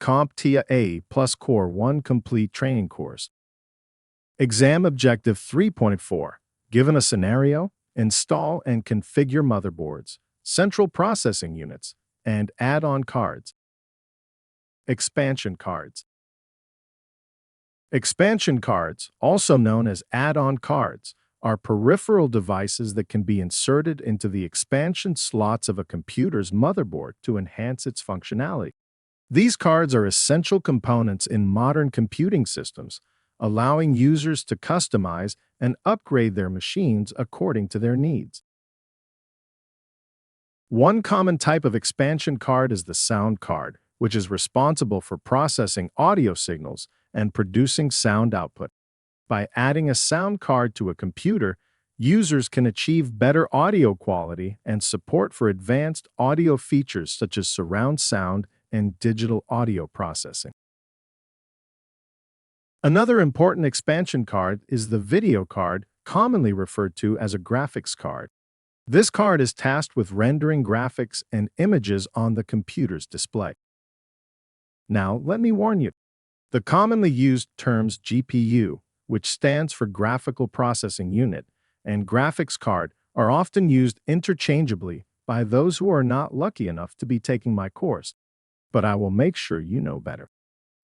CompTIA A Core 1 Complete Training Course. Exam Objective 3.4. Given a scenario, install and configure motherboards, central processing units, and add-on cards. Expansion cards. Expansion cards, also known as add-on cards, are peripheral devices that can be inserted into the expansion slots of a computer's motherboard to enhance its functionality. These cards are essential components in modern computing systems, allowing users to customize and upgrade their machines according to their needs. One common type of expansion card is the sound card, which is responsible for processing audio signals and producing sound output. By adding a sound card to a computer, users can achieve better audio quality and support for advanced audio features such as surround sound and digital audio processing. Another important expansion card is the video card, commonly referred to as a graphics card. This card is tasked with rendering graphics and images on the computer's display. Now, let me warn you. The commonly used terms GPU, which stands for Graphical Processing Unit, and graphics card are often used interchangeably by those who are not lucky enough to be taking my course. But I will make sure you know better.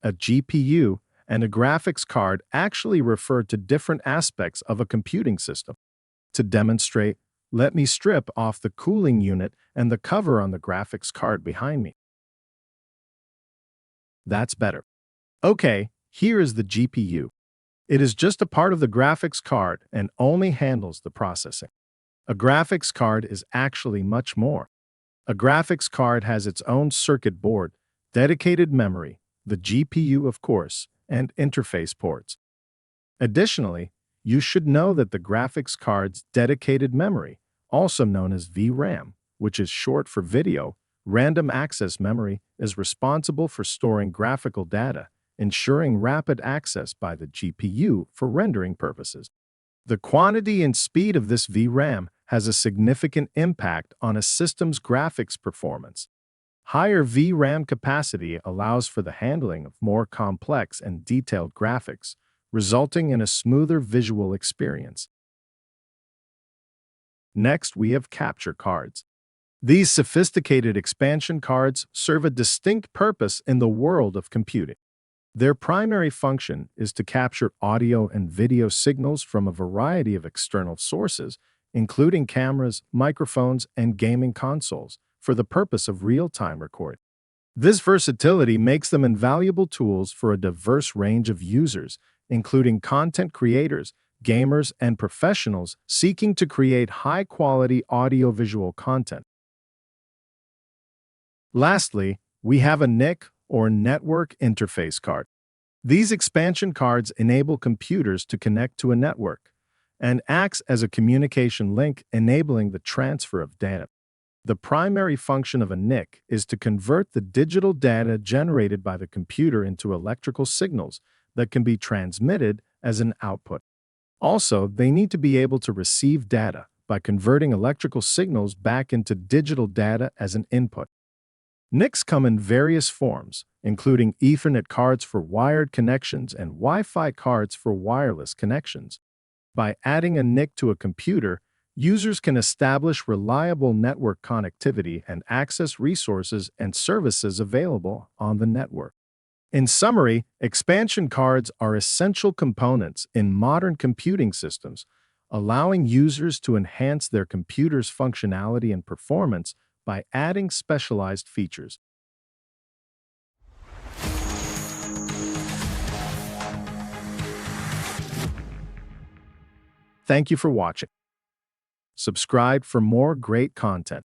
A GPU and a graphics card actually refer to different aspects of a computing system. To demonstrate, let me strip off the cooling unit and the cover on the graphics card behind me. That's better. Okay, here is the GPU. It is just a part of the graphics card and only handles the processing. A graphics card is actually much more. A graphics card has its own circuit board, dedicated memory, the GPU of course, and interface ports. Additionally, you should know that the graphics card's dedicated memory, also known as VRAM, which is short for Video Random Access Memory, is responsible for storing graphical data, ensuring rapid access by the GPU for rendering purposes. The quantity and speed of this VRAM has a significant impact on a system's graphics performance. Higher VRAM capacity allows for the handling of more complex and detailed graphics, resulting in a smoother visual experience. Next, we have capture cards. These sophisticated expansion cards serve a distinct purpose in the world of computing. Their primary function is to capture audio and video signals from a variety of external sources, including cameras, microphones, and gaming consoles, for the purpose of real-time recording. This versatility makes them invaluable tools for a diverse range of users, including content creators, gamers, and professionals seeking to create high-quality audiovisual content. Lastly, we have a NIC, or Network Interface Card. These expansion cards enable computers to connect to a network and acts as a communication link enabling the transfer of data. The primary function of a NIC is to convert the digital data generated by the computer into electrical signals that can be transmitted as an output. Also, they need to be able to receive data by converting electrical signals back into digital data as an input. NICs come in various forms, including Ethernet cards for wired connections and Wi-Fi cards for wireless connections. By adding a NIC to a computer, users can establish reliable network connectivity and access resources and services available on the network. In summary, expansion cards are essential components in modern computing systems, allowing users to enhance their computer's functionality and performance by adding specialized features. Thank you for watching. Subscribe for more great content.